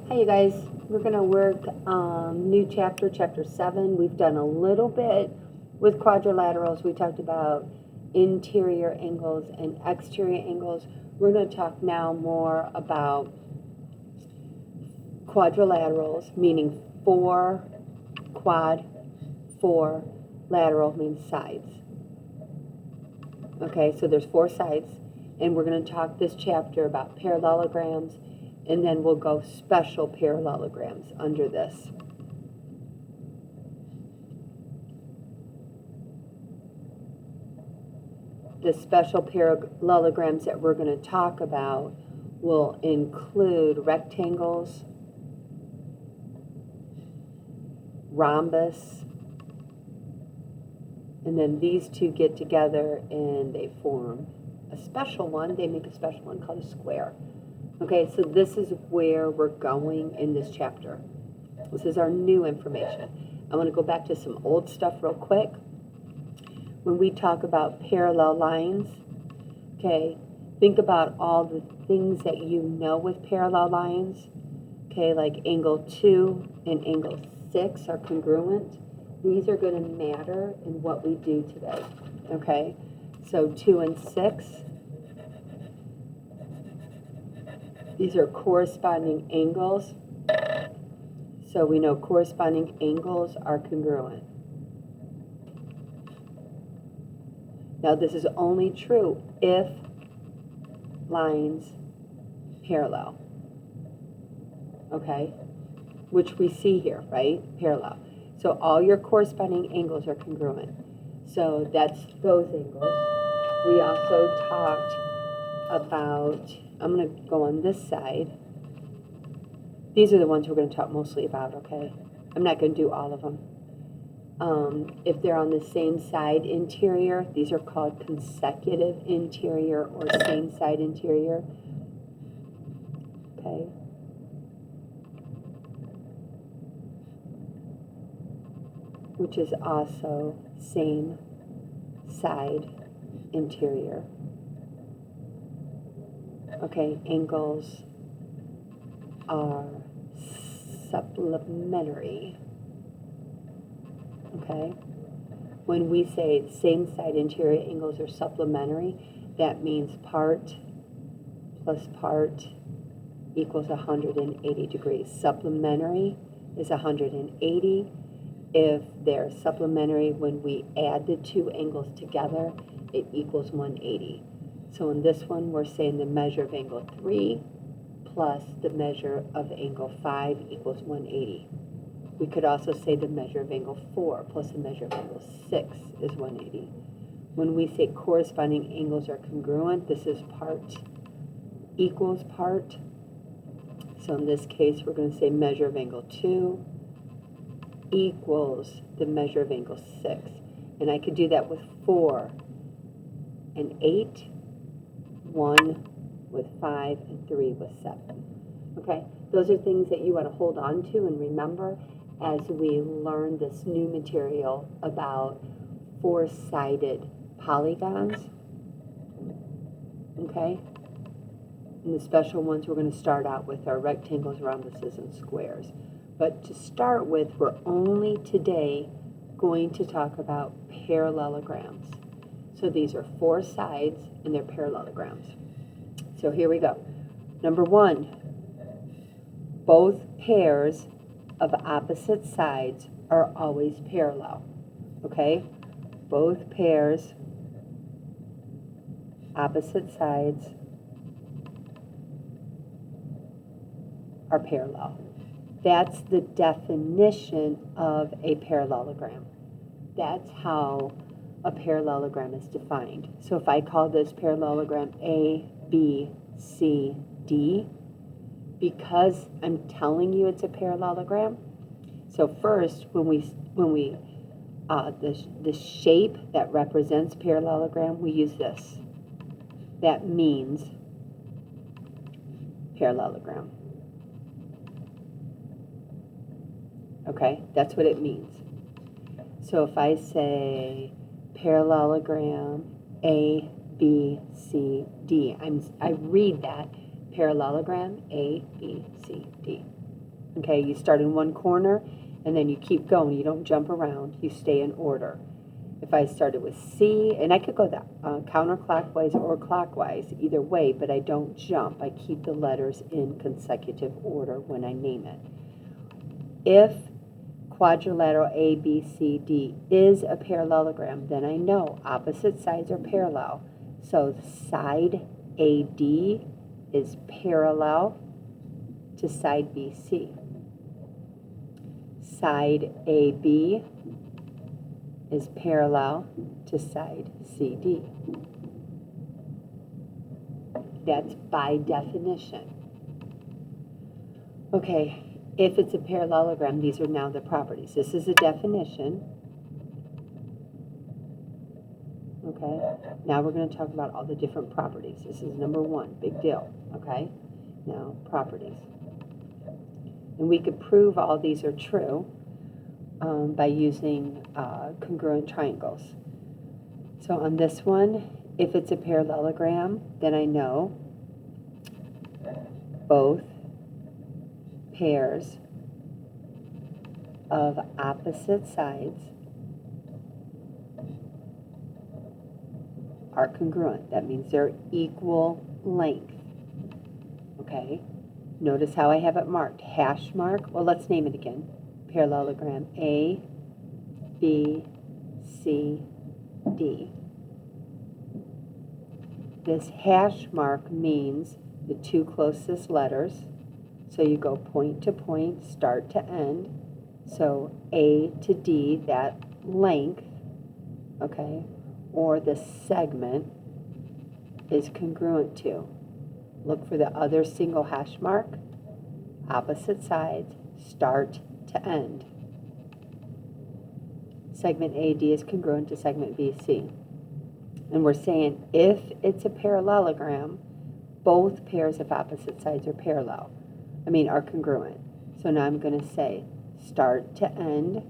Hi, you guys. We're going to work new chapter, chapter 7. We've done a little bit with quadrilaterals. We talked about interior angles and exterior angles. We're going to talk now more about quadrilaterals, meaning four quad, four lateral means sides. Okay, so there's four sides, and we're going to talk this chapter about parallelograms, and then we'll go special parallelograms under this. The special parallelograms that we're going to talk about will include rectangles, rhombus, and then these two get together and they form a special one. They make a special one called a square. Okay, so this is where we're going in this chapter. This is our new information. I want to go back to some old stuff real quick. When we talk about parallel lines, okay, think about all the things that you know with parallel lines. Okay, like angle 2 and angle 6 are congruent. These are going to matter in what we do today. Okay, so 2 and 6. These are corresponding angles. So we know corresponding angles are congruent. Now this is only true if lines parallel. Okay? Which we see here, right? Parallel. So all your corresponding angles are congruent. So that's those angles. We also talked about, I'm going to go on this side. These are the ones we're going to talk mostly about, okay? I'm not going to do all of them. If they're on the same side interior, these are called consecutive interior or same side interior. Okay? Which is also same side interior. Okay, angles are supplementary. Okay? When we say same side interior angles are supplementary, that means part plus part equals 180 degrees. Supplementary is 180. If they're supplementary, when we add the two angles together, it equals 180. So in this one, we're saying the measure of angle 3 plus the measure of angle 5 equals 180. We could also say the measure of angle 4 plus the measure of angle 6 is 180. When we say corresponding angles are congruent, this is part equals part. So in this case, we're going to say measure of angle 2 equals the measure of angle 6. And I could do that with 4 and 8, 1 with 5, and 3 with 7. Okay? Those are things that you want to hold on to and remember as we learn this new material about four-sided polygons. Okay? And the special ones we're going to start out with are rectangles, rhombuses, and squares. But to start with, we're only today going to talk about parallelograms. So these are four sides and they're parallelograms. So here we go. Number 1, both pairs of opposite sides are always parallel. Okay? Both pairs, opposite sides are parallel. That's the definition of a parallelogram. That's how a parallelogram is defined. So if I call this parallelogram A, B, C, D, because I'm telling you it's a parallelogram, so first the shape that represents parallelogram, we use this. That means parallelogram. Okay, that's what it means. So if I say parallelogram A, B, C, D, I read that parallelogram A, B, C, D. Okay, you start in one corner and then you keep going. You don't jump around. You stay in order. If I started with C, and I could go that counterclockwise or clockwise, either way, but I don't jump. I keep the letters in consecutive order when I name it. If quadrilateral A, B, C, D is a parallelogram, then I know opposite sides are parallel. So side AD is parallel to side BC. Side AB is parallel to side CD. That's by definition. Okay, if it's a parallelogram, these are now the properties. This is a definition. Okay, now we're going to talk about all the different properties. This is number one, big deal. Okay, now properties. And we could prove all these are true by using congruent triangles. So on this one, if it's a parallelogram, then I know both pairs of opposite sides are congruent. That means they're equal length. Okay? Notice how I have it marked. Hash mark. Well, let's name it again. Parallelogram A, B, C, D. This hash mark means the two closest letters. So you go point to point, start to end. So A to D, that length, okay, or the segment is congruent to. Look for the other single hash mark, opposite sides, start to end. Segment AD is congruent to segment BC. And we're saying if it's a parallelogram, both pairs of opposite sides are are congruent. So now I'm going to say start to end,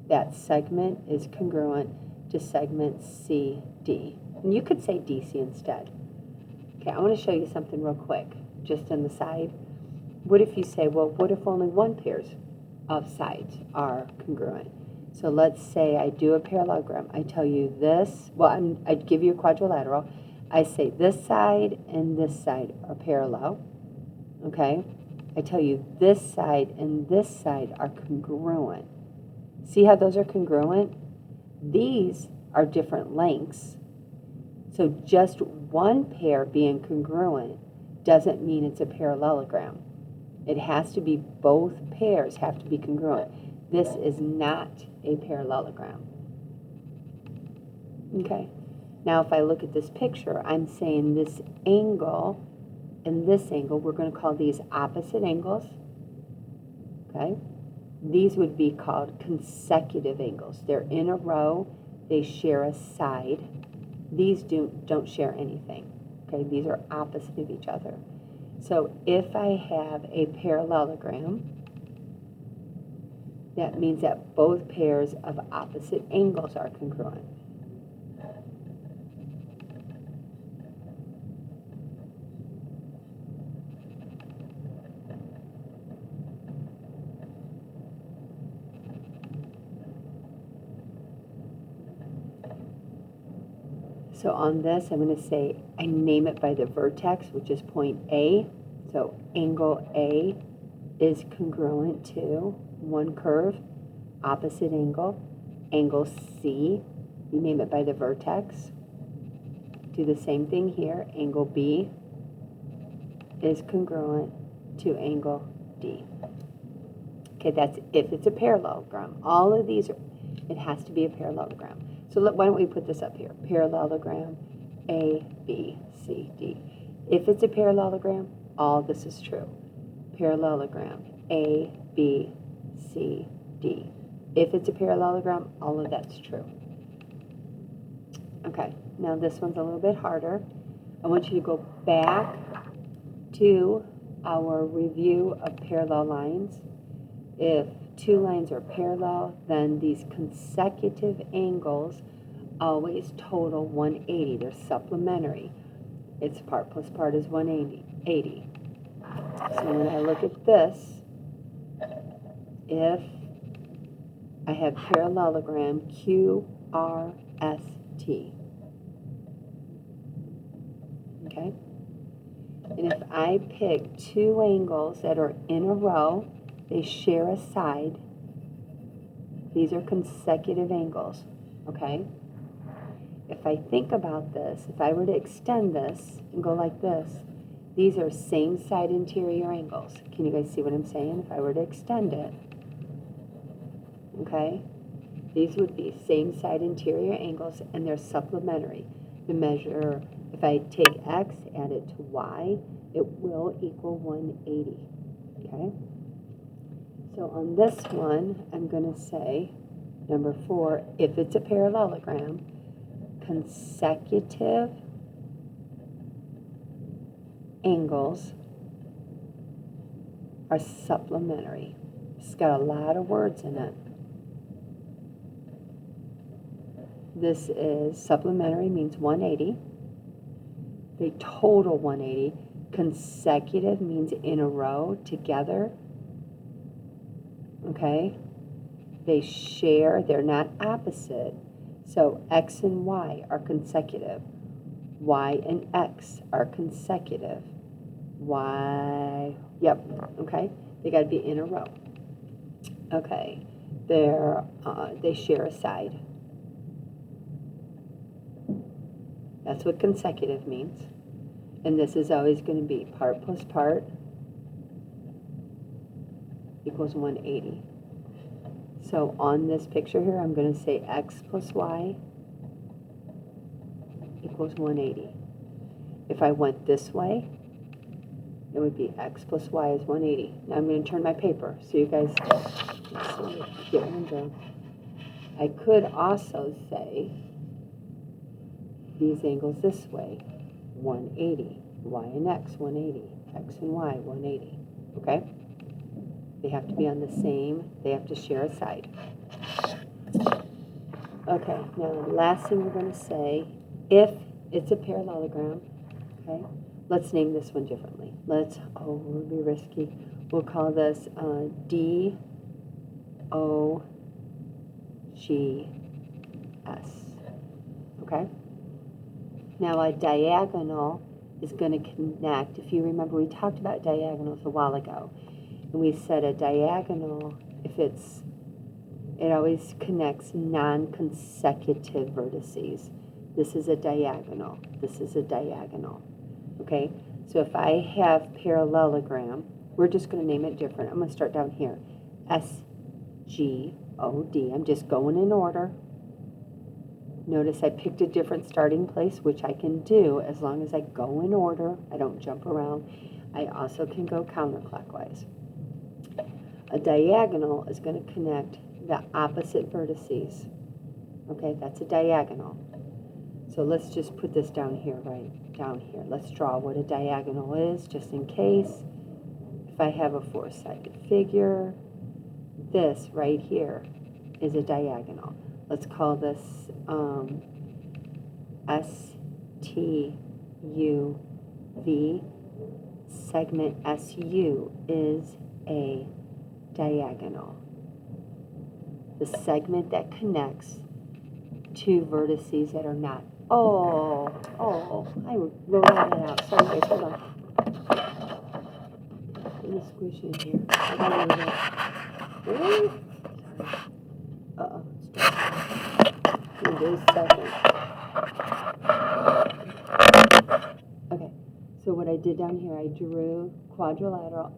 that segment is congruent to segment CD. And you could say DC instead. Okay, I want to show you something real quick, just on the side. What if you say, well, what if only one pair of sides are congruent? So let's say I do a parallelogram. I tell you this, well, I'd give you a quadrilateral. I say this side and this side are parallel, okay? I tell you this side and this side are congruent. See how those are congruent? These are different lengths. So just one pair being congruent doesn't mean it's a parallelogram. It has to be, both pairs have to be congruent. This is not a parallelogram. Okay, now if I look at this picture, I'm saying this angle and this angle, we're going to call these opposite angles. Okay, these would be called consecutive angles. They're in a row, they share a side. These don't share anything. Okay, these are opposite of each other. So if I have a parallelogram, that means that both pairs of opposite angles are congruent. So on this, I'm going to say, I name it by the vertex, which is point A. So angle A is congruent to one curve, opposite angle. Angle C, you name it by the vertex. Do the same thing here. Angle B is congruent to angle D. Okay, that's if it's a parallelogram. All of these, it has to be a parallelogram. So why don't we put this up here? Parallelogram A, B, C, D. If it's a parallelogram, all this is true. Parallelogram A, B, C, D. If it's a parallelogram, all of that's true. Okay, now this one's a little bit harder. I want you to go back to our review of parallel lines. If two lines are parallel, then these consecutive angles always total 180. They're supplementary. It's part plus part is 180. So when I look at this, if I have parallelogram QRST, okay? And if I pick two angles that are in a row, they share a side, these are consecutive angles, okay? If I think about this, if I were to extend this and go like this, these are same side interior angles. Can you guys see what I'm saying? If I were to extend it, okay, these would be same side interior angles, and they're supplementary. The measure, if I take x, add it to y, it will equal 180, okay? So on this one, I'm going to say, number 4, if it's a parallelogram, consecutive angles are supplementary. It's got a lot of words in it. This is supplementary, means 180. They total 180. Consecutive means in a row together. Okay? They share, they're not opposite. So x and y are consecutive. Y and x are consecutive. Y, yep, okay? They got to be in a row. Okay, they share a side. That's what consecutive means. And this is always going to be part plus part equals 180. So on this picture here, I'm going to say x plus y equals 180. If I went this way, it would be x plus y is 180. Now I'm going to turn my paper so you guys get what I'm doing. I could also say these angles this way, 180. Y and x, 180. X and y, 180. Okay? They have to be on the same, they have to share a side. Okay, now the last thing we're going to say, if it's a parallelogram, okay, let's name this one differently. We'll be risky. We'll call this DOGS, okay? Now a diagonal is going to connect, if you remember we talked about diagonals a while ago, and we said a diagonal, it always connects non-consecutive vertices. This is a diagonal. This is a diagonal. Okay? So if I have parallelogram, we're just going to name it different. I'm going to start down here. SGOD. I'm just going in order. Notice I picked a different starting place, which I can do as long as I go in order. I don't jump around. I also can go counterclockwise. A diagonal is going to connect the opposite vertices. Okay, that's a diagonal. So let's just put this down here, right down here. Let's draw what a diagonal is, just in case. If I have a four-sided figure, this right here is a diagonal. Let's call this STUV. Segment SU is a diagonal. The segment that connects two vertices that are not. I wrote all that out. Sorry guys, hold on. Let me squish in here. I gotta move it. Sorry. Give me a second. Okay, so what I did down here, I drew quadrilateral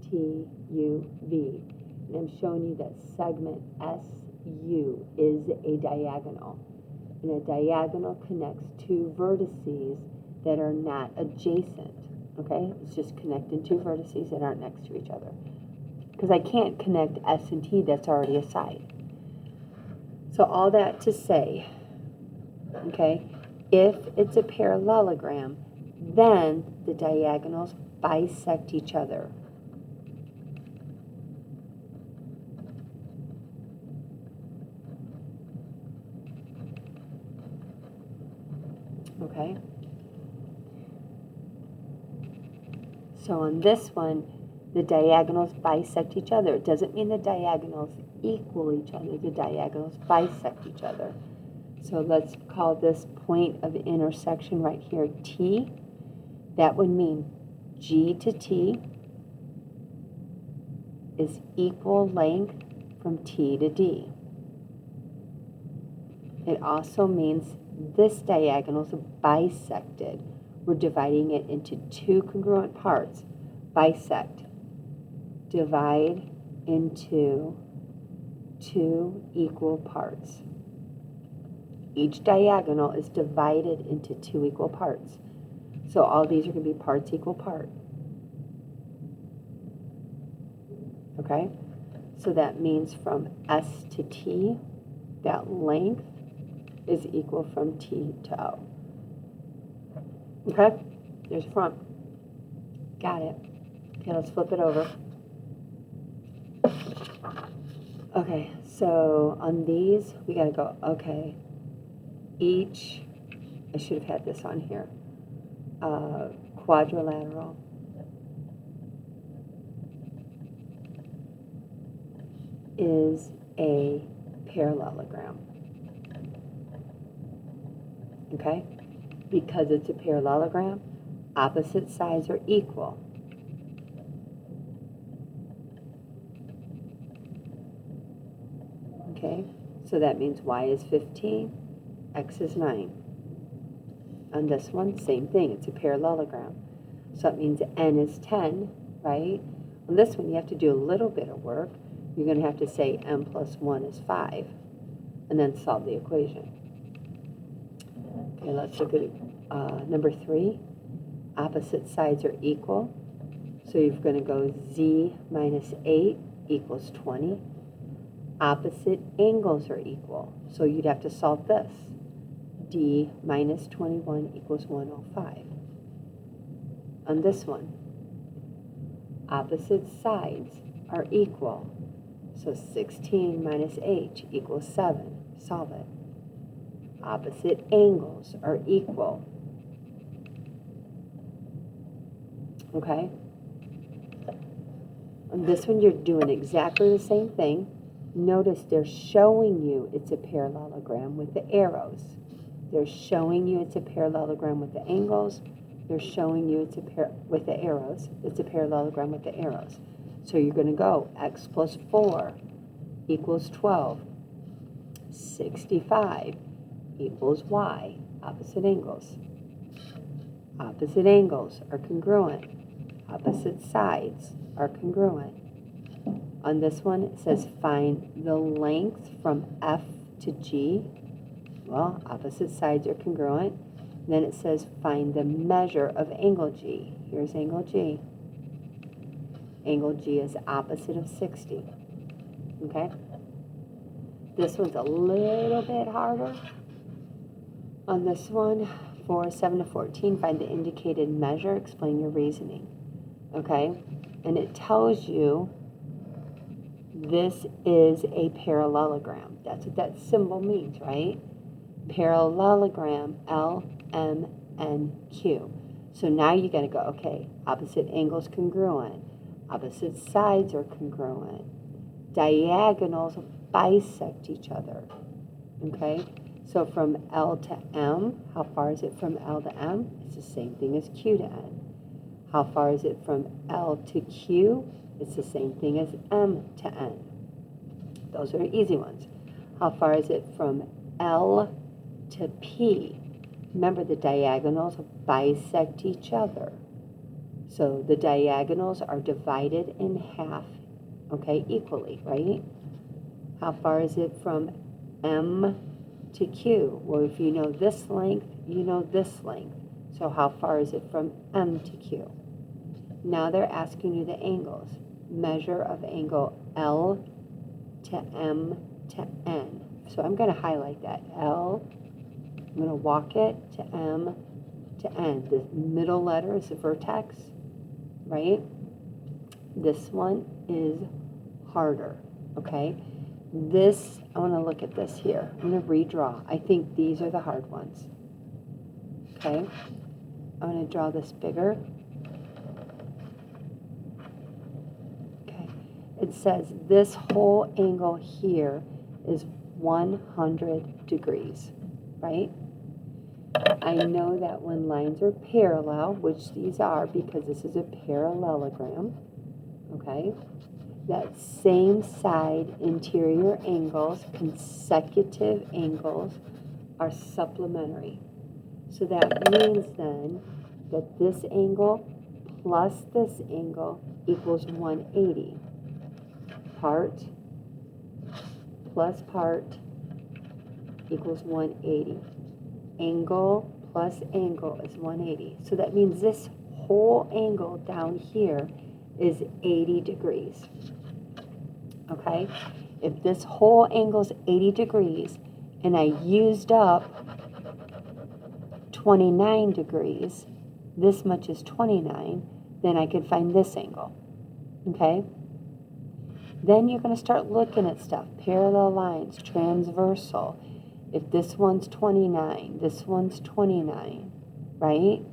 STUV. And I'm showing you that segment SU is a diagonal. And a diagonal connects two vertices that are not adjacent. Okay? It's just connecting two vertices that aren't next to each other. Because I can't connect S and T that's already a side. So all that to say, okay, if it's a parallelogram, then the diagonals bisect each other. Okay? So on this one, the diagonals bisect each other. It doesn't mean the diagonals equal each other. The diagonals bisect each other. So let's call this point of intersection right here T. That would mean G to T is equal length from T to D. It also means this diagonal is bisected. We're dividing it into two congruent parts. Bisect. Divide into two equal parts. Each diagonal is divided into two equal parts. So all these are going to be parts equal part. Okay? So that means from S to T, that length is equal from T to O. Okay? There's front. Got it. Okay, let's flip it over. Okay, so on these, we got to go, okay, each, I should have had this on here, quadrilateral is a parallelogram. Okay? Because it's a parallelogram, opposite sides are equal. Okay? So that means y is 15, x is 9. On this one, same thing. It's a parallelogram. So it means n is 10, right? On this one, you have to do a little bit of work. You're going to have to say m plus 1 is 5, and then solve the equation. Okay, let's look at number 3. Opposite sides are equal. So you're going to go z minus 8 equals 20. Opposite angles are equal. So you'd have to solve this. D minus 21 equals 105. On this one, opposite sides are equal. So 16 minus 8 equals 7. Solve it. Opposite angles are equal. Okay? On this one, you're doing exactly the same thing. Notice they're showing you it's a parallelogram with the arrows. They're showing you it's a parallelogram with the angles. They're showing you it's with the arrows. It's a parallelogram with the arrows. So you're going to go x plus 4 equals 12. 65 equals y. Opposite angles. Opposite angles are congruent. Opposite sides are congruent. On this one, it says find the length from F to G. Well, opposite sides are congruent. And then it says find the measure of angle G. Here's angle G. Angle G is opposite of 60. Okay? This one's a little bit harder. On this one, 4, 7 to 14, find the indicated measure, explain your reasoning. Okay? And it tells you this is a parallelogram. That's what that symbol means, right? Parallelogram, L, M, N, Q. So now you got to go, okay, opposite angles congruent. Opposite sides are congruent. Diagonals bisect each other. Okay? So from L to M, how far is it from L to M? It's the same thing as Q to N. How far is it from L to Q? It's the same thing as M to N. Those are easy ones. How far is it from L to P? Remember, the diagonals bisect each other. So the diagonals are divided in half, okay, equally, right? How far is it from M to Q? Well, if you know this length, you know this length. So how far is it from M to Q? Now they're asking you the angles. Measure of angle L to M to N. So I'm going to highlight that. L, I'm going to walk it to M to N. The middle letter is the vertex, right? This one is harder, okay? This, I want to look at this here. I'm going to redraw. I think these are the hard ones, okay? I'm going to draw this bigger. it says this whole angle here is 100 degrees, right? I know that when lines are parallel, which these are because this is a parallelogram, okay, that same side interior angles, consecutive angles, are supplementary. So that means then that this angle plus this angle equals 180. Part plus part equals 180. Angle plus angle is 180. So that means this whole angle down here is 80 degrees. Okay? If this whole angle is 80 degrees and I used up 29 degrees, this much is 29, then I could find this angle. Okay? Then you're going to start looking at stuff. Parallel lines, transversal. If this one's 29, this one's 29, right?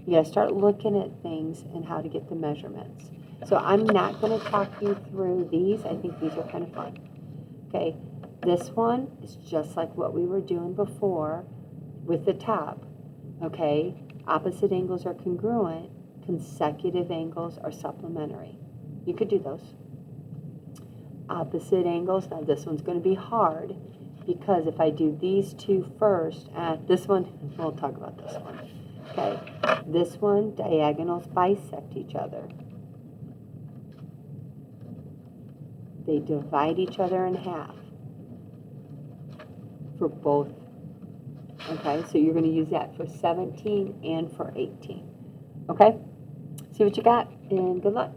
You got to start looking at things and how to get the measurements. So I'm not going to talk you through these. I think these are kind of fun. Okay, this one is just like what we were doing before with the top. Okay, opposite angles are congruent. Consecutive angles are supplementary. You could do those. Opposite angles, now this one's going to be hard because if I do these two first, this one, we'll talk about this one. Okay, this one, diagonals bisect each other. They divide each other in half for both. Okay, so you're going to use that for 17 and for 18. Okay, see what you got, and good luck.